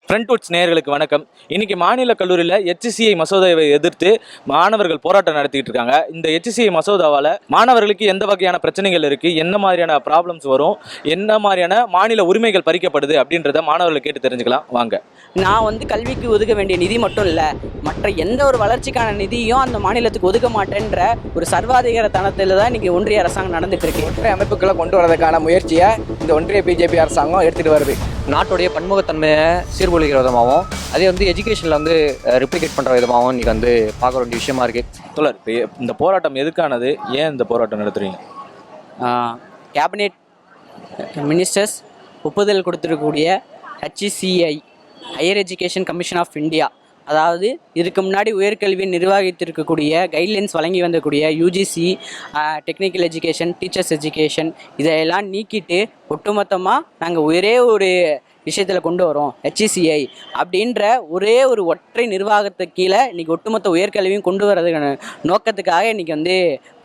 ஃப்ரண்ட்வுட்ஸ் நேயர்களுக்கு வணக்கம். இன்னைக்கு மாநில கல்லூரியில் HCI மசோதாவை எதிர்த்து மாணவர்கள் போராட்டம் நடத்திட்டு இருக்காங்க. இந்த HCI மசோதாவால் மாணவர்களுக்கு எந்த வகையான பிரச்சனைகள் இருக்கு, என்ன மாதிரியான ப்ராப்ளம்ஸ் வரும், என்ன மாதிரியான மாநில உரிமைகள் பறிக்கப்படுது அப்படின்றத மாணவர்கள் கேட்டு தெரிஞ்சுக்கலாம் வாங்க. நான் கல்விக்கு ஒதுக்க வேண்டிய நிதி மட்டும் இல்லை, மற்ற எந்த ஒரு வளர்ச்சிக்கான நிதியும் அந்த மாநிலத்துக்கு ஒதுக்க மாட்டேன்ற ஒரு சர்வாதிகார தனத்தில் தான் இன்றைக்கி ஒன்றிய அரசாங்கம் நடந்துட்டு இருக்கு. ஒற்றை அமைப்புகளை கொண்டு வரதுக்கான முயற்சியை இந்த ஒன்றிய பிஜேபி அரசாங்கம் எடுத்துகிட்டு வருது. நாட்டுடைய பன்முகத்தன்மையை சீர்குலைக்கிற விதமாகவும் அதே ரிப்ளிகேட் பண்ணுற விதமாகவும் இன்றைக்கி பார்க்க வேண்டிய விஷயமா இருக்குது. தொடர் இந்த போராட்டம் எதுக்கானது, ஏன் இந்த போராட்டம் நடத்துறீங்க? கேபினெட் மினிஸ்டர்ஸ் ஒப்புதல் கொடுத்துருக்கக்கூடிய HCI higher education commission of India, அதாவது இதுக்கு முன்னாடி உயர்கல்வியை நிர்வகித்திருக்கக்கூடிய கைட்லைன்ஸ் வழங்கி வந்தக்கூடிய UGC, technical education, teachers education இதையெல்லாம் நீக்கிட்டு ஒட்டுமொத்தமாக நாங்கள் ஒரே ஒரு விஷயத்தில் கொண்டு வரோம். HCI அப்படின்ற ஒரே ஒரு ஒற்றை நிர்வாகத்துக்கு கீழே இன்றைக்கி ஒட்டுமொத்த உயர்கல்வியும் கொண்டு வரதுக்கான நோக்கத்துக்காக இன்றைக்கி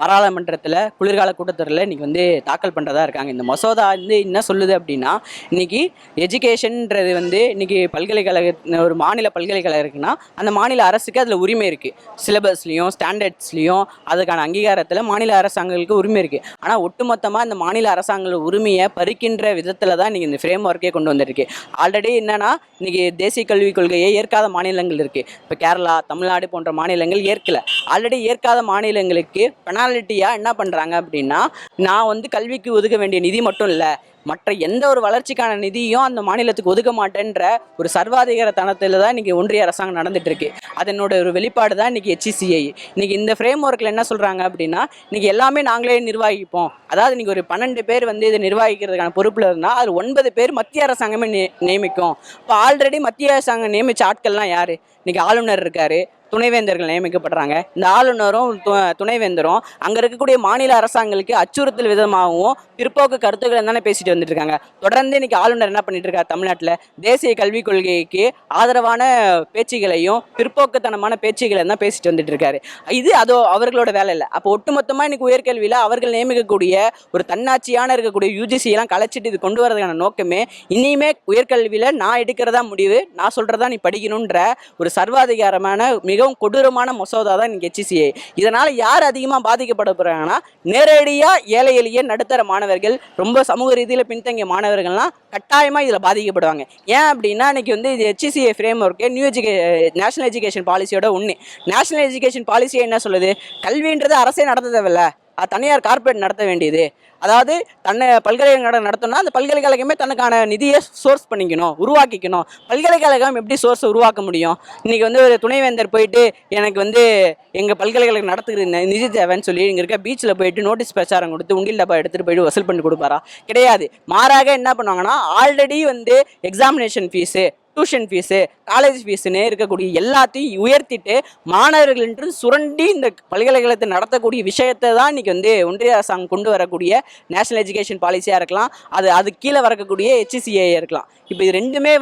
பாராளுமன்றத்தில் குளிர்கால கூட்டத்தொடரில் இன்றைக்கி தாக்கல் பண்ணுறதா இருக்காங்க. இந்த மசோதா என்ன சொல்லுது அப்படின்னா, இன்றைக்கி எஜுகேஷன்ன்றது இன்றைக்கி பல்கலைக்கழக ஒரு மாநில பல்கலைக்கழகம் இருக்குன்னா அந்த மாநில அரசுக்கு அதில் உரிமை இருக்குது. சிலபஸ்லேயும் ஸ்டாண்டர்ட்ஸ்லேயும் அதுக்கான அங்கீகாரத்தில் மாநில அரசாங்கங்களுக்கு உரிமை இருக்குது. ஆனால் ஒட்டுமொத்தமாக இந்த மாநில அரசாங்க உரிமையை பறிக்கின்ற விதத்தில் தான் இன்றைக்கி இந்த ஃப்ரேம் ஒர்க்கே கொண்டு வந்திருக்கு. ஆல்ரெடி என்னன்னா, இன்னைக்கு தேசிய கல்விக் கொள்கையை ஏற்காத மாநிலங்கள் இருக்கு. இப்போ கேரளா, தமிழ்நாடு போன்ற மாநிலங்கள் ஏற்கல. ஆல்ரெடி ஏற்காத மாநிலங்களுக்கு பெனால்ட்டியா என்ன பண்றாங்க அப்படின்னா, நான் கல்விக்கு ஒதுக்க வேண்டிய நிதி மட்டும் இல்லை, மற்ற எந்த ஒரு வளர்ச்சிக்கான நிதியும் அந்த மாநிலத்துக்கு ஒதுக்க மாட்டேன்ற ஒரு சர்வாதிகார தனத்தில் தான் இன்றைக்கி ஒன்றிய அரசாங்கம் நடந்துட்டு இருக்கு. அதனோட ஒரு வெளிப்பாடு தான் இன்றைக்கி HCI. இன்றைக்கி இந்த ஃப்ரேம் ஒர்க்கில் என்ன சொல்கிறாங்க அப்படின்னா, இன்றைக்கி எல்லாமே நாங்களே நிர்வகிப்போம். அதாவது இன்றைக்கி ஒரு 12 பேர் இதை நிர்வகிக்கிறதுக்கான பொறுப்பில் இருந்தால் அதில் 9 பேர் மத்திய அரசாங்கமே நியமிக்கும். இப்போ ஆல்ரெடி மத்திய அரசாங்கம் நியமித்த ஆட்கள்லாம் யார்? இன்றைக்கி ஆளுநர் இருக்கார், துணைவேந்தர்கள் நியமிக்கப்படுறாங்க. இந்த ஆளுநரும் துணைவேந்தரும் அங்கே இருக்கக்கூடிய மாநில அரசாங்கங்களுக்கு அச்சுறுத்தல் விதமாகவும் பிற்போக்கு கருத்துக்கள் தானே பேசிட்டு வந்துட்டு இருக்காங்க. தொடர்ந்து இன்னைக்கு ஆளுநர் என்ன பண்ணிட்டு இருக்காரு, தமிழ்நாட்டில் தேசிய கல்விக் கொள்கைக்கு ஆதரவான பேச்சுகளையும் பிற்போக்குத்தனமான பேச்சுகளை தான் பேசிட்டு வந்துட்டு இருக்காரு. அதோ அவர்களோட வேலை இல்லை. அப்போ ஒட்டுமொத்தமாக இன்னைக்கு உயர்கல்வியில் அவர்கள் நியமிக்கக்கூடிய ஒரு தன்னாட்சியான இருக்கக்கூடிய UGC எல்லாம் கலைச்சிட்டு இது கொண்டு வரதுக்கான நோக்கமே இனிமே உயர்கல்வியில் நான் எடுக்கிறதா முடிவு, நான் சொல்றதா நீ படிக்கணுன்ற ஒரு சர்வாதிகாரமான மிகவும் கொடூரமான மசோதா தான் இன்னைக்கு HCI. இதனால யார் அதிகமாக பாதிக்கப்பட போறாங்கன்னா, நேரடியாக ஏழை எளிய நடுத்தர மாணவர்கள், ரொம்ப சமூக ரீதியில் பின்தங்கிய மாணவர்கள்லாம் கட்டாயமாக இதில் பாதிக்கப்படுவாங்க. ஏன் அப்படின்னா, இன்னைக்கு இது HCI frame work national education பாலிசியோட ஒன்று. நேஷனல் எஜுகேஷன் பாலிசியை என்ன சொல்லுது, கல்வின்றது அரசே நடத்த தேவையில்ல, தனியார் கார்பரேட் நடத்த வேண்டியது. அதாவது பல்கலைக்கழகம் நடத்தணும்னா அந்த பல்கலைக்கழகமே தனக்கான நிதியை சோர்ஸ் பண்ணிக்கணும், உருவாக்கிக்கணும். பல்கலைக்கழகம் எப்படி சோர்ஸை உருவாக்க முடியும்? இன்றைக்கி ஒரு துணைவேந்தர் போயிட்டு எனக்கு எங்கள் பல்கலைக்கழகம் நடத்துகிற நிதி தேவைன்னு சொல்லி இங்கே இருக்க பீச்சில் போயிட்டு நோட்டீஸ் பிரச்சாரம் கொடுத்து உண்டில் டப்பா எடுத்துகிட்டு போயிட்டு வசூல் பண்ணி கொடுப்பாரா? கிடையாது. மாறாக என்ன பண்ணுவாங்கன்னா, already examination fees, tuition fees, college ஃபீஸுன்னு இருக்கக்கூடிய எல்லாத்தையும் உயர்த்திட்டு மாணவர்கள் சுரண்டி இந்த பல்கலைக்கழகத்தை நடத்தக்கூடிய விஷயத்தை தான் இன்றைக்கி ஒன்றிய அரசாங்கம் கொண்டு வரக்கூடிய நேஷனல் எஜுகேஷன் பாலிசியாக இருக்கலாம், அது கீழே வரக்கூடிய HCI இருக்கலாம். இப்போ இது ரெண்டுமே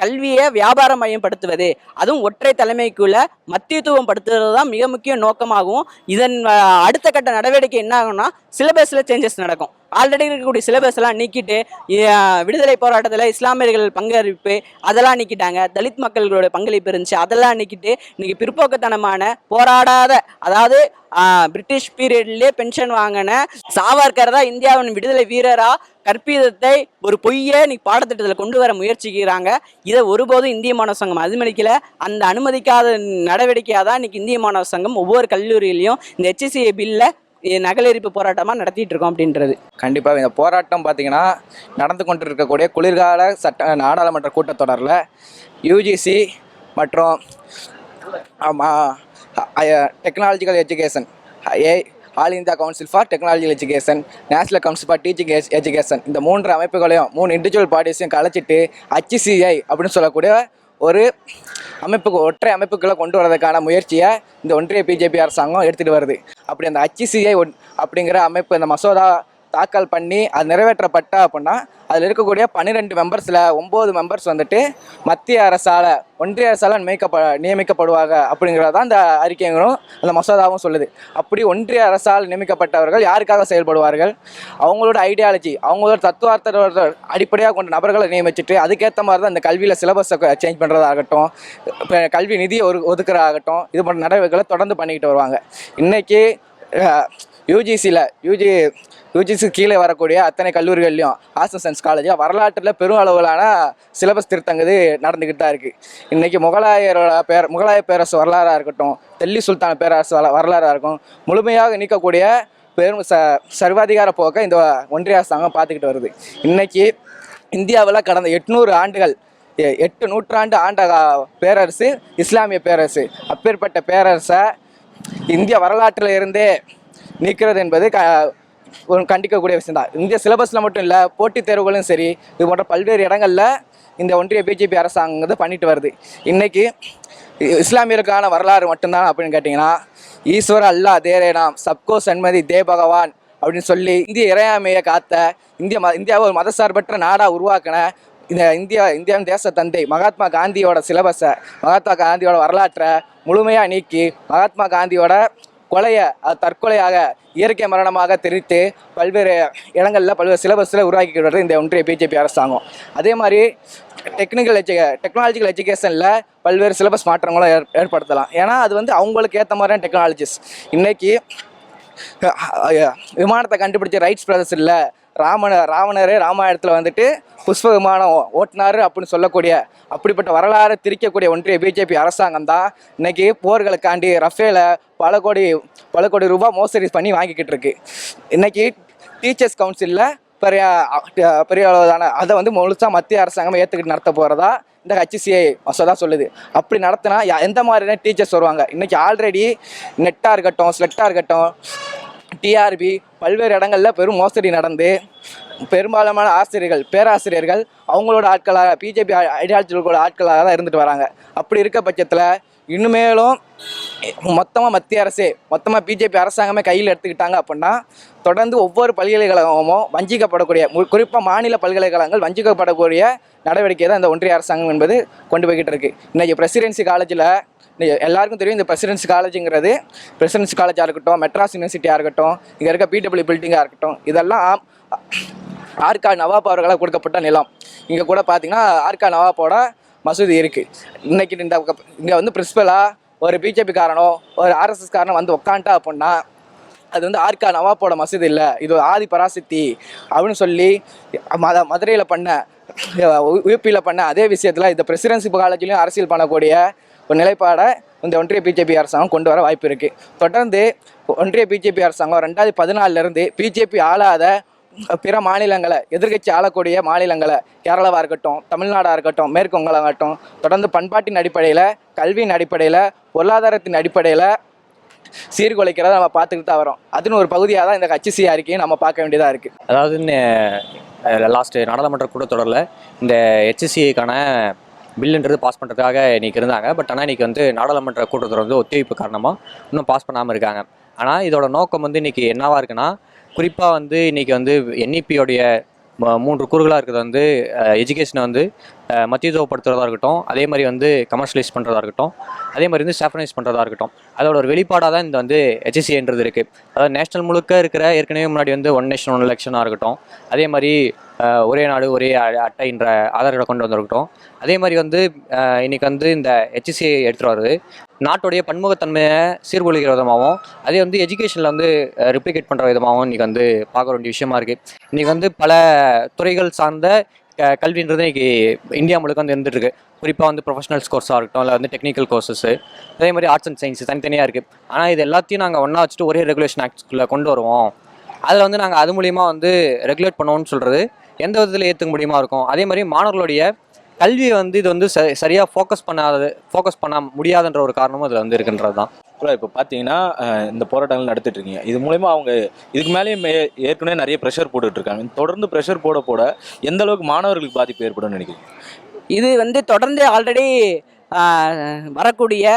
கல்வியை வியாபார மயப்படுத்துவது, அதுவும் ஒற்றை தலைமைக்குள்ள மத்தியத்துவம் படுத்துறது தான் மிக முக்கிய நோக்கமாகவும், இதன் அடுத்த கட்ட நடவடிக்கை என்ன ஆகும்னா, சிலபஸில் சேஞ்சஸ் நடக்கும். ஆல்ரெடி இருக்கக்கூடிய சிலபஸ் எல்லாம் நீக்கிட்டு விடுதலை போராட்டத்தில் இஸ்லாமியர்கள் பங்களிப்பு அதெல்லாம் நீக்கிட்டாங்க. தலித் மக்களோட பங்களிப்பு இருந்துச்சு, அதெல்லாம் நீக்கிட்டு இன்னைக்கு பிற்போக்குத்தனமான போராடாத, அதாவது பிரிட்டிஷ் பீரியட்லேயே பென்ஷன் வாங்கின சாவர்கர் தான் இந்தியாவின் விடுதலை வீரரா கற்பிதத்தை ஒரு பொய்யை இன்னைக்கு பாடத்திட்டத்தில் கொண்டு வர முயற்சிக்கிறாங்க. இதை ஒருபோதும் இந்திய மாணவர் சங்கம் அனுமதிக்கல. அந்த அனுமதிக்காத நடவடிக்கையாக தான் இன்னைக்கு இந்திய மாணவர் சங்கம் ஒவ்வொரு கல்லூரியிலையும் இந்த HCI பில்லை நகலெரிப்பு போராட்டமாக நடத்திட்டு இருக்கோம் அப்படின்றது. கண்டிப்பாக இந்த போராட்டம் பார்த்திங்கன்னா, நடந்து கொண்டு இருக்கக்கூடிய குளிர்கால நாடாளுமன்ற கூட்டத்தொடரில் UGC மற்றும் technological education, all India council for technological education, national council for teaching education, இந்த 3 அமைப்புகளையும் 3 இண்டிவிஜுவல் பார்ட்டிஸையும் கலைச்சிட்டு HCI அப்படின்னு சொல்லக்கூடிய ஒரு ஒற்றை அமைப்புகளை கொண்டு வரதுக்கான முயற்சியை இந்த ஒன்றிய பிஜேபி அரசாங்கம் எடுத்துகிட்டு வருது. அப்படி அந்த HCI அப்படிங்கிற அமைப்பு, இந்த மசோதா தாக்கல் பண்ணி அது நிறைவேற்றப்பட்ட அப்படின்னா அதில் இருக்கக்கூடிய 12 மெம்பர்ஸில் 9 மெம்பர்ஸ் வந்துட்டு மத்திய அரசால் ஒன்றிய அரசால் நியமிக்கப்படுவாங்க அப்படிங்கிறது தான் இந்த அறிக்கைங்களும் அந்த மசோதாவும் சொல்லுது. அப்படி ஒன்றிய அரசால் நியமிக்கப்பட்டவர்கள் யாருக்காக செயல்படுவார்கள், அவங்களோட ஐடியாலஜி அவங்களோட தத்துவார்த்த அடிப்படையாக கொண்ட நபர்களை நியமிச்சுட்டு அதுக்கேற்ற மாதிரி தான் இந்த கல்வியில் சிலபஸை சேஞ்ச் பண்ணுறதாகட்டும், இப்போ கல்வி நிதியை ஒதுக்குறதாகட்டும், இது போன்ற நடவடிக்கைகளை தொடர்ந்து பண்ணிக்கிட்டு வருவாங்க. இன்றைக்கி யூஜிசி கீழே வரக்கூடிய அத்தனை கல்லூரிகள்லையும் ஆர்ட்ஸ் அண்ட் சயின்ஸ் காலேஜில் வரலாற்றில் பெரும் அளவிலான சிலபஸ் திருத்தங்கிறது நடந்துக்கிட்டு தான் இருக்குது. இன்றைக்கி முகலாய பேரரசு வரலாறாக இருக்கட்டும், டெல்லி சுல்தான் பேரரசு வரலாறாக இருக்கும், முழுமையாக நீக்கக்கூடிய பெரும் சர்வாதிகார போக்கை இந்த ஒன்றிய அரசாங்கம் பார்த்துக்கிட்டு வருது. இன்றைக்கி இந்தியாவில் கடந்த 800 ஆண்டுகள் 8 நூற்றாண்டு ஆண்ட பேரரசு இஸ்லாமிய பேரரசு. அப்பேற்பட்ட பேரரசை இந்திய வரலாற்றில் இருந்தே நீக்கிறது என்பது ஒரு கண்டிக்கக்கூடிய விஷயம் தான். இந்திய சிலபஸில் மட்டும் இல்லை, போட்டித் தேர்வுகளும் சரி, இது போன்ற பல்வேறு இடங்களில் இந்த ஒன்றிய பிஜேபி அரசாங்கம் பண்ணிட்டு வருது. இன்றைக்கி இஸ்லாமியருக்கான வரலாறு மட்டும்தான் அப்படின்னு கேட்டிங்கன்னா, ஈஸ்வர அல்லா தேரே நாம் சப்கோ சன்மதி தே பகவான் அப்படின்னு சொல்லி இந்திய இறையாமையை காத்த இந்தியாவை ஒரு மதசார்பற்ற நாடாக உருவாக்கின இந்தியாவின் தேச தந்தை மகாத்மா காந்தியோட சிலபஸை, மகாத்மா காந்தியோட வரலாற்றை முழுமையாக நீக்கி மகாத்மா காந்தியோட கொலையை தற்கொலையாக இயற்கை மரணமாக தெரிவித்து பல்வேறு இடங்களில் பல்வேறு சிலபஸில் உருவாக்கிட்டு வருது இந்த ஒன்றிய பிஜேபி அரசாங்கம். அதே மாதிரி டெக்னாலஜிக்கல் எஜுகேஷனில் பல்வேறு சிலபஸ் மாற்றங்களும் ஏற்படுத்தலாம். ஏன்னா அது அவங்களுக்கு ஏற்ற மாதிரியான டெக்னாலஜிஸ். இன்றைக்கி விமானத்தை கண்டுபிடிச்ச ரைட்ஸ் பிரதர்ஸ் இல்லை, ராவணரே ராமாயணத்தில் புஷ்ப விமானம் ஓட்டினார் அப்படின்னு சொல்லக்கூடிய அப்படிப்பட்ட வரலாறு திரிக்கக்கூடிய ஒன்றிய பிஜேபி அரசாங்கம் தான் இன்றைக்கி போர்களுக்காண்டி ரஃபேலை பல கோடி ரூபாய் மோசடி பண்ணி வாங்கிக்கிட்டு இருக்கு. இன்றைக்கி டீச்சர்ஸ் கவுன்சிலில் பெரிய அளவுதான அதை முழுசாக மத்திய அரசாங்கம் ஏற்றுக்கிட்டு நடத்த போகிறதா இந்த HCI மசோதா சொல்லுது. அப்படி நடத்தினா எந்த மாதிரியான டீச்சர்ஸ் வருவாங்க? இன்றைக்கி ஆல்ரெடி நெட்டாக இருக்கட்டும், ஸ்லெட்டாக இருக்கட்டும், டிஆர்பி பல்வேறு இடங்களில் பெரும் மோசடி நடந்து பெரும்பாலான பேராசிரியர்கள் அவங்களோட ஆட்களாக பிஜேபி ஐடியாலஜிகளோட ஆட்களாக தான் இருந்துட்டு வராங்க. அப்படி இருக்க பட்சத்தில் இன்னுமேலும் மொத்தமாக பிஜேபி அரசாங்கமே கையில் எடுத்துக்கிட்டாங்க அப்படின்னா தொடர்ந்து ஒவ்வொரு பல்கலைக்கழகமும் வஞ்சிக்கப்படக்கூடிய, குறிப்பாக மாநில பல்கலைக்கழகங்கள் வஞ்சிக்கப்படக்கூடிய நடவடிக்கை தான் இந்த ஒன்றிய அரசாங்கம் என்பது கொண்டு போய்கிட்டு இருக்குது. இன்றைக்கி பிரசிடென்சி காலேஜில் எல்லாருக்கும் தெரியும், இந்த பிரசிடென்சி காலேஜுங்கிறது பிரசிடென்சி காலேஜாக இருக்கட்டும், மெட்ராஸ் யூனிவர்சிட்டியாக இருக்கட்டும், இங்கே இருக்க பிடபிள்யூ பில்டிங்காக இருக்கட்டும், இதெல்லாம் ஆர்கா நவாப் அவர்களால் கொடுக்கப்பட்ட நிலம். இங்கே கூட பார்த்திங்கன்னா ஆர்கா நவாப்போட மசூதி இருக்குது. இன்றைக்கி இங்கே பிரின்சிபலாக ஒரு பிஜேபி காரனோ ஒரு ஆர்எஸ்எஸ் காரனோ உட்காந்துட்டா அப்படின்னா அது ஆர்கா நவாப்போட மசூதி இல்லை, இது ஆதி பராசக்தி அப்படின்னு சொல்லி மதுரையில் பண்ண யூபியில் பண்ண அதே விஷயத்தில் இந்த பிரசிடென்சி காலேஜ்லேயும் அரசியல் பண்ணக்கூடிய ஒரு நிலைப்பாடை இந்த ஒன்றிய பிஜேபி அரசாங்கம் கொண்டு வர வாய்ப்பு இருக்குது. தொடர்ந்து ஒன்றிய பிஜேபி அரசாங்கம் 2014 பிஜேபி ஆளாத பிற மாநிலங்களை, எதிர்கட்சி ஆளக்கூடிய மாநிலங்களை, கேரளாவாக இருக்கட்டும், தமிழ்நாடாக இருக்கட்டும், மேற்கு வங்காளம் ஆகட்டும், தொடர்ந்து பண்பாட்டின் அடிப்படையில், கல்வியின் அடிப்படையில், பொருளாதாரத்தின் அடிப்படையில் சீர்குலைக்கிறத நம்ம பார்த்துக்கிட்டு தான் வரோம். அதுன்னு ஒரு பகுதியாக தான் இந்த HCI அறிக்கையை நம்ம பார்க்க வேண்டியதாக இருக்குது. அதாவது லாஸ்ட்டு நாடாளுமன்ற கூட்டத்தொடரில் இந்த HCIக்கான பில்லுன்றது பாஸ் பண்ணுறதுக்காக இன்றைக்கி இருந்தாங்க. பட் ஆனால் இன்றைக்கி நாடாளுமன்ற கூட்டத்தொடர் ஒத்திவைப்பு காரணமாக இன்னும் பாஸ் பண்ணாமல் இருக்காங்க. ஆனால் இதோட நோக்கம் என்னைக்கு என்னவாக இருக்குன்னா, குறிப்பாக இன்றைக்கி NEPயோடைய 3 கூறுகளாக இருக்கிறது எஜுகேஷனை மத்தியத்துவப்படுத்துறதா இருக்கட்டும், அதே மாதிரி கமர்ஷியலைஸ் பண்ணுறதா இருக்கட்டும், அதே மாதிரி சாஃப்ரனைஸ் பண்ணுறதா இருக்கட்டும், அதோட ஒரு வெளிப்பாடாக தான் இந்த HCIன்றது இருக்குது. அதாவது நேஷனல் முழுக்க இருக்கிற ஏற்கனவே முன்னாடி ஒன் நேஷன் ஒன் எலெக்ஷனாக இருக்கட்டும், அதே மாதிரி ஒரே நாடு ஒரே அட்டைன்ற ஆதாரங்களை கொண்டு வந்திருக்கட்டும், அதே மாதிரி இன்றைக்கி இந்த HCI எடுத்துகிட்டு வருது நாட்டுடைய பன்முகத்தன்மையை சீர்குலைக்கிற விதமாகவும், அதே எஜுகேஷனில் ரிப்ளிகேட் பண்ணுற விதமாகவும் இன்றைக்கி பார்க்க வேண்டிய விஷயமா இருக்குது. இன்றைக்கி பல துறைகள் சார்ந்த கல்வின்றது இன்றைக்கி இந்தியா முழுக்க இருந்துகிட்ருக்கு. குறிப்பாக ப்ரொஃபஷனல் கோர்ஸாக இருக்கட்டும், இல்லை டெக்னிக்கல் கோர்சஸு, அதே மாதிரி ஆர்ட்ஸ் அண்ட் சயின்ஸ் தனித்தனியாக இருக்குது. ஆனால் இது எல்லாத்தையும் நாங்கள் ஒன்றா வச்சுட்டு ஒரே ரெகுலேஷன் ஆக்ட்ஸ்குள்ளே கொண்டு வருவோம். அதில் நாங்கள் அது மூலிமா ரெகுலேட் பண்ணுவோம்னு சொல்கிறது எந்த விதத்தில் ஏற்றுக்க முடியுமா இருக்கும். அதே மாதிரி மாணவர்களுடைய கல்வியை இது சரியாக ஃபோக்கஸ் பண்ண முடியாதுன்ற ஒரு காரணமும் அதில் இருக்குன்றது தான். இப்போ பார்த்தீங்கன்னா இந்த போராட்டங்கள் நடத்திட்டு இருக்கீங்க. இது மூலமா அவங்க இதுக்கு மேலேயும் ஏற்கனவே நிறைய ப்ரெஷர் போட்டுட்டு இருக்காங்க. தொடர்ந்து ப்ரெஷர் போட எந்த அளவுக்கு மாணவர்களுக்கு பாதிப்பு ஏற்படும் நினைக்கிறீங்க? இது தொடர்ந்து ஆல்ரெடி வரக்கூடிய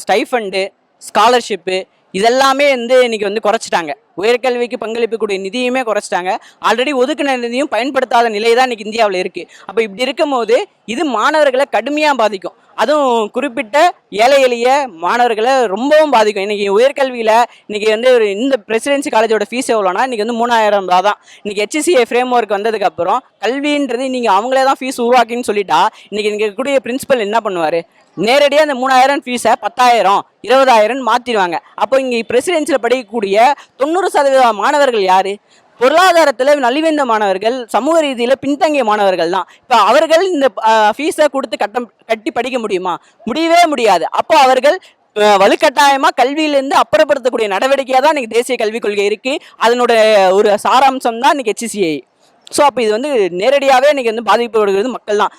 ஸ்டைஃபண்டு, ஸ்காலர்ஷிப்பு இதெல்லாமே இன்றைக்கி குறைச்சிட்டாங்க. உயர்கல்விக்கு பங்களிப்புக்கூடிய நிதியுமே குறைச்சிட்டாங்க. ஆல்ரெடி ஒதுக்கின நிதியும் பயன்படுத்தாத நிலை தான் இன்னைக்கு இந்தியாவில் இருக்குது. அப்போ இப்படி இருக்கும்போது இது மாணவர்களை கடுமையாக பாதிக்கும். அதுவும் குறிப்பிட்ட ஏழை எளிய மாணவர்களை ரொம்பவும் பாதிக்கும். இன்றைக்கி உயர்கல்வியில் இன்றைக்கி வந்து ஒரு இந்த பிரசிடென்சி காலேஜோட ஃபீஸ் எவ்வளோனா இன்றைக்கி வந்து 3000 ரூபா தான். இன்றைக்கி HCA ஃப்ரேம் ஒர்க் வந்ததுக்கப்புறம் கல்வின்றது நீங்கள் அவங்களே தான் ஃபீஸ் உருவாக்கின்னு சொல்லிட்டா இன்றைக்கி இங்கே இருக்கக்கூடிய பிரின்சிபல் என்ன பண்ணுவார்? நேரடியாக அந்த 3000 ஃபீஸை 10,000 20,000 மாற்றிடுவாங்க. அப்போ இங்கே பிரசிடென்சியில் படிக்கக்கூடிய 90% மாணவர்கள் யார்? பொருளாதாரத்தில் நலிவடைந்த மாணவர்கள், சமூக ரீதியில் பின்தங்கிய மாணவர்கள் தான். இப்போ அவர்கள் இந்த ஃபீஸை கொடுத்து கட்டி படிக்க முடியுமா? முடியவே முடியாது. அப்போ அவர்கள் வலுக்கட்டாயமாக கல்வியிலேருந்து அப்புறப்படுத்தக்கூடிய நடவடிக்கையாக தான் இன்றைக்கி தேசிய கல்விக் கொள்கை இருக்குது. அதனோட ஒரு சாராம்சம் தான் இன்றைக்கி HCA. ஸோ அப்போ இது வந்து நேரடியாகவே இன்றைக்கி வந்து பாதிக்கப்படுகிறது மக்கள் தான்.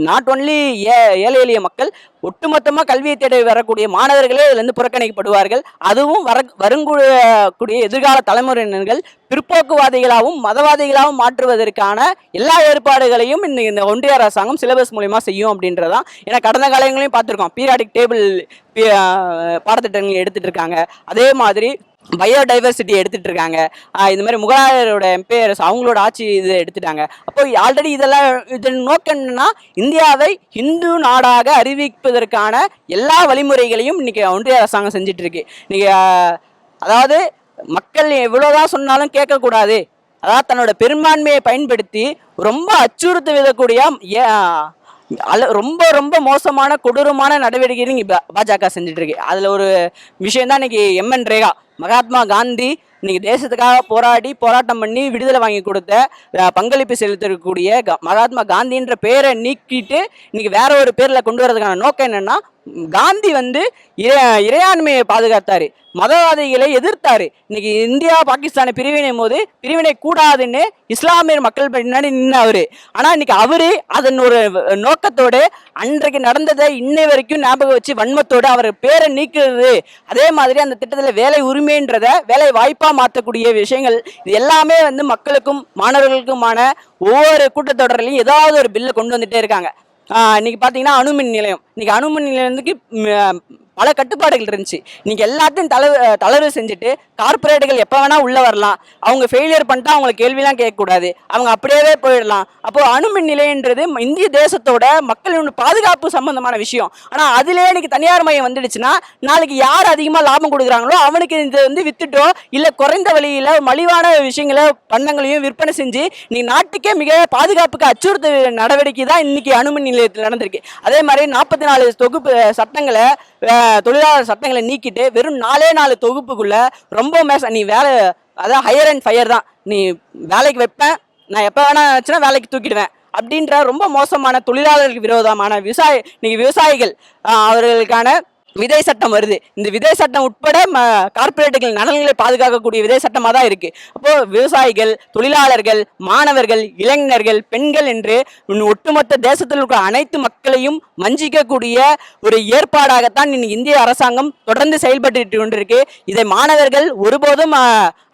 நாட் ஒன்லி ஏழை எளிய மக்கள், ஒட்டுமொத்தமாக கல்வியை தேடி வரக்கூடிய மாணவர்களே இதுலேருந்து புறக்கணிக்கப்படுவார்கள். அதுவும் வருங்கூடிய எதிர்கால தலைமுறையினர்கள் பிற்போக்குவாதிகளாகவும் மதவாதிகளாகவும் மாற்றுவதற்கான எல்லா ஏற்பாடுகளையும் இந்த ஒன்றிய அரசாங்கம் சிலபஸ் மூலிமா செய்யும் அப்படின்றதான். ஏன்னா கடந்த காலங்களையும் பார்த்துருக்கோம், பீரியாடிக் டேபிள் பாடத்திட்டங்கள் எடுத்துகிட்டு இருக்காங்க. அதே மாதிரி பயோடைவர்சிட்டி எடுத்துகிட்டு இருக்காங்க. இந்த மாதிரி முகலாயரோட எம்பையர்ஸ் அவங்களோட ஆட்சி இது எடுத்துட்டாங்க. அப்போ ஆல்ரெடி இதன் நோக்கம் என்னன்னா இந்தியாவை இந்து நாடாக அறிவிப்பதற்கான எல்லா வழிமுறைகளையும் இன்னைக்கு ஒன்றிய அரசாங்கம் செஞ்சுட்டு இருக்கு. இன்னைக்கு அதாவது மக்கள் எவ்வளோதான் சொன்னாலும் கேட்கக்கூடாது, அதாவது தன்னோட பெரும்பான்மையை பயன்படுத்தி ரொம்ப அச்சுறுத்த விதக்கூடிய ரொம்ப ரொம்ப மோசமான கொடூரமான நடவடிக்கைகள் பாஜக செஞ்சுட்டு இருக்கு. அதில் ஒரு விஷயம் தான் இன்னைக்கு MN ரேகா, மகாத்மா காந்தி இன்னைக்கு தேசத்துக்காக போராட்டம் பண்ணி விடுதலை வாங்கி கொடுத்த பங்களிப்பு செலுத்தக்கூடிய மகாத்மா காந்தின்ற பேரை நீக்கிட்டு இன்னைக்கு வேற ஒரு பேரில் கொண்டு வரதுக்கான நோக்கம் என்னன்னா, காந்தி வந்து இறையாண்மையை பாதுகாத்தாரு, மதவாதிகளை எதிர்த்தாரு. இன்னைக்கு இந்தியா பாகிஸ்தானை பிரிவினை கூடாதுன்னு இஸ்லாமியர் மக்கள் பின்னாடி நின்னவரு. ஆனால் இன்னைக்கு அவரு அதன் ஒரு நோக்கத்தோடு அன்றைக்கு நடந்ததை இன்னை வரைக்கும் ஞாபகம் வச்சு வன்மத்தோடு அவர் பேரை நீக்கிறது. அதே மாதிரி அந்த திட்டத்தில் வேலை உரிமைன்றத வேலை வாய்ப்பாக மாற்றக்கூடிய விஷயங்கள் இது எல்லாமே வந்து மக்களுக்கும் மாணவர்களுக்குமான ஒவ்வொரு கூட்டத்தொடரிலையும் ஏதாவது ஒரு பில்லை கொண்டு வந்துட்டே இருக்காங்க. இன்னைக்கு பார்த்தீங்கன்னா அணுமின் நிலையம், இன்னைக்கு அணுமின் நிலையத்துக்கு பல கட்டுப்பாடுகள் இருந்துச்சு. இன்னைக்கு எல்லாத்தையும் தளர்வு செஞ்சுட்டு கார்பரேட்டுகள் எப்போ வேணால் உள்ளே வரலாம், அவங்க ஃபெயிலியர் பண்ணிட்டா அவங்களை கேள்விலாம் கேட்கக்கூடாது, அவங்க அப்படியே போயிடலாம். அப்போது அணுமின் நிலையன்றது இந்திய தேசத்தோட மக்களின் பாதுகாப்பு சம்பந்தமான விஷயம். ஆனால் அதிலே இன்னைக்கு தனியார் மையம் வந்துடுச்சுன்னா நாளைக்கு யார் அதிகமாக லாபம் கொடுக்குறாங்களோ அவனுக்கு இது வந்து வித்துட்டோ இல்லை குறைந்த வழியில் மலிவான விஷயங்களை பண்டங்களையும் விற்பனை செஞ்சு இன்னைக்கு நாட்டுக்கே மிக பாதுகாப்புக்கு அச்சுறுத்த நடவடிக்கை தான் இன்னைக்கு அணுமின் நிலையத்தில் நடந்திருக்கு. அதே மாதிரி 44 தொகுப்பு சட்டங்களை தொழிலாளர் சட்டங்களை நீக்கிட்டு வெறும் 4 தொகுப்புக்குள்ள ரொம்ப நீ வேலை, அதான் ஹையர் அண்ட் ஃபயர் தான், நீ வேலைக்கு வைப்பேன், நான் எப்போ வேணா நினச்சினா வேலைக்கு தூக்கிடுவேன் அப்படின்ற ரொம்ப மோசமான தொழிலாளர்களுக்கு விரோதமான இன்னைக்கு விவசாயிகள் அவர்களுக்கான விதை சட்டம் வருது. இந்த விதை சட்டம் உட்பட கார்பரேட்டுகள் நலன்களை பாதுகாக்கக்கூடிய விதை சட்டமாக தான் இருக்குது. அப்போது விவசாயிகள், தொழிலாளர்கள், மாணவர்கள், இளைஞர்கள், பெண்கள் என்று ஒட்டுமொத்த தேசத்தில் இருக்கிற அனைத்து மக்களையும் வஞ்சிக்கக்கூடிய ஒரு ஏற்பாடாகத்தான் இன்னைக்கு இந்திய அரசாங்கம் தொடர்ந்து செயல்பட்டு கொண்டிருக்கு. இதை மாணவர்கள் ஒருபோதும்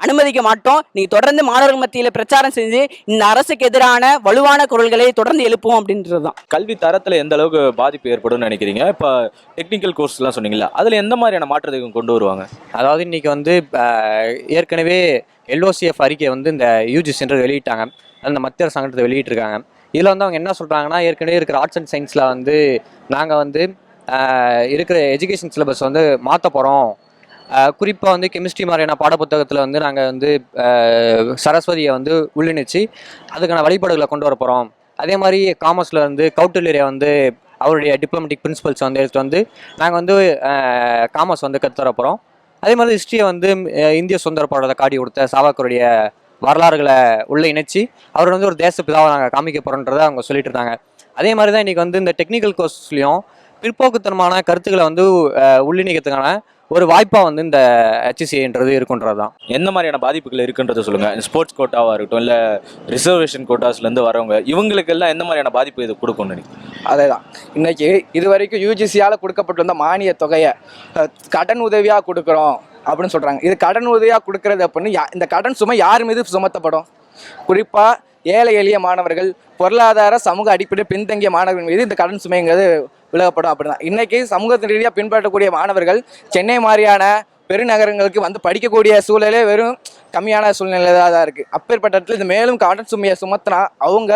அனுமதிக்க மாட்டோம். நீங்கள் தொடர்ந்து மாணவர்கள் மத்தியில் பிரச்சாரம் செஞ்சு இந்த அரசுக்கு எதிரான வலுவான குரல்களை தொடர்ந்து எழுப்புவோம் அப்படின்றது தான். கல்வி தரத்தில் எந்த அளவுக்கு பாதிப்பு ஏற்படும் நினைக்கிறீங்க? இப்போ டெக்னிக்கல் கோர்ஸ் சொன்னீங்களா, அதுல எந்த மாதிரியான மாற்றத்தை கொண்டு வருவாங்க? அதாவது இன்னைக்கு வந்து ஏற்கனவே LOCF அறிக்கை வந்து இந்த UGC சென்டர் வெளியிட்டாங்க, அந்த மத்திய அரசாங்கத்தை வெளியிட்டிருக்காங்க. இதில் வந்து அவங்க என்ன சொல்கிறாங்கன்னா, ஏற்கனவே இருக்கிற ஆர்ட்ஸ் அண்ட் சயின்ஸில் வந்து நாங்கள் வந்து இருக்கிற எஜுகேஷன் சிலபஸ் வந்து மாற்ற போகிறோம். குறிப்பாக வந்து கெமிஸ்ட்ரி மாதிரியான பாடப்புத்தகத்தில் வந்து நாங்கள் வந்து சரஸ்வதியை வந்து உள்ளிணைச்சு அதுக்கான வழிபாடுகளை கொண்டு வர போகிறோம். அதே மாதிரி காமர்ஸில் வந்து கௌட்டில்யரை வந்து அவருடைய டிப்ளமேட்டிக் பிரின்சிபல்ஸ் வந்து எடுத்துகிட்டு வந்து நாங்கள் வந்து காமர்ஸ் வந்து கற்றுத்தர போகிறோம். அதே மாதிரி ஹிஸ்ட்ரியை வந்து இந்திய சுதந்திர போராட்டத்தை காட்டி கொடுத்த சாவர்கருடைய வரலாறுகளை உள்ளே இணைச்சி அவர் வந்து ஒரு தேச பிதாவை நாங்கள் காமிக்க போகிறோன்றதை அவங்க சொல்லிட்டு இருந்தாங்க. அதே மாதிரி தான் இன்றைக்கி வந்து இந்த டெக்னிக்கல் கோர்ஸ்லையும் பிற்போக்குத்தனமான கருத்துக்களை வந்து உள்ளிணைக்கிறதுக்கான ஒரு வாய்ப்பாக வந்து இந்த HCAன்றது இருக்குன்றது தான். எந்த மாதிரியான பாதிப்புகள் இருக்குன்றதை சொல்லுங்கள். ஸ்போர்ட்ஸ் கோட்டாவாக இருக்கட்டும், இல்லை ரிசர்வேஷன் கோட்டாஸ்லேருந்து வரவங்க இவங்களுக்கெல்லாம் எந்த மாதிரியான பாதிப்பு இது கொடுக்கும்னு நினைக்கிறேன்? அதே தான் இன்றைக்கி இது வரைக்கும் UGCயால் கொடுக்கப்பட்டிருந்த மானிய தொகையை கடன் உதவியாக கொடுக்குறோம் அப்படின்னு சொல்கிறாங்க. இது கடன் உதவியாக கொடுக்குறது அப்படின்னு இந்த கடன் சுமை யார் மீது சுமத்தப்படும்? குறிப்பாக ஏழை எளிய மாணவர்கள், பொருளாதார சமூக அடிப்படையில் பின்தங்கிய மாணவர்கள் மீது இந்த கடன் சுமைங்கிறது விலகப்படும். அப்படிதான் இன்றைக்கி சமூகத்தின் ரீதியாக பின்பற்றக்கூடிய மாணவர்கள் சென்னை மாதிரியான பெருநகரங்களுக்கு வந்து படிக்கக்கூடிய சூழலே வெறும் கம்மியான சூழ்நிலை தான் இருக்குது. அப்பேற்பட்ட இடத்துல இது மேலும் கடன் சுமையை சுமத்தினா அவங்க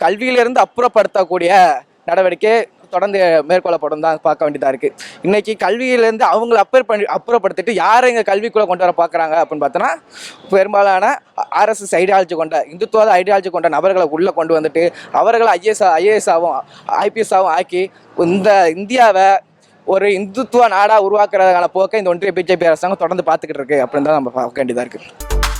கல்வியிலிருந்து அப்புறப்படுத்தக்கூடிய நடவடிக்கை தொடர்ந்து மேற்கொள்ளப்படும் தான் பார்க்க வேண்டியதாக இருக்குது. இன்றைக்கி கல்வியிலேருந்து அவங்கள அப்புறப்படுத்திட்டு யாரை இங்கே கல்விக்குள்ளே கொண்டு வர பார்க்குறாங்க அப்படின்னு பார்த்தோன்னா பெரும்பாலான ஆர்எஸ்எஸ் ஐடியாலஜி கொண்ட இந்துத்துவாத ஐடியாலஜி கொண்ட நபர்களை உள்ளே கொண்டு வந்துட்டு அவர்களை ஐஏஎஸ்ஸாகவும் ஐபிஎஸ்ஸாகவும் ஆக்கி இந்த இந்தியாவை ஒரு இந்துத்துவ நாடாக உருவாக்குறதுக்கான போக்கை இந்த ஒன்றிய பிஜேபி அரசாங்கம் தொடர்ந்து பார்த்துக்கிட்டு இருக்கு அப்படின்னு தான் நம்ம பார்க்க வேண்டியதாக இருக்குது.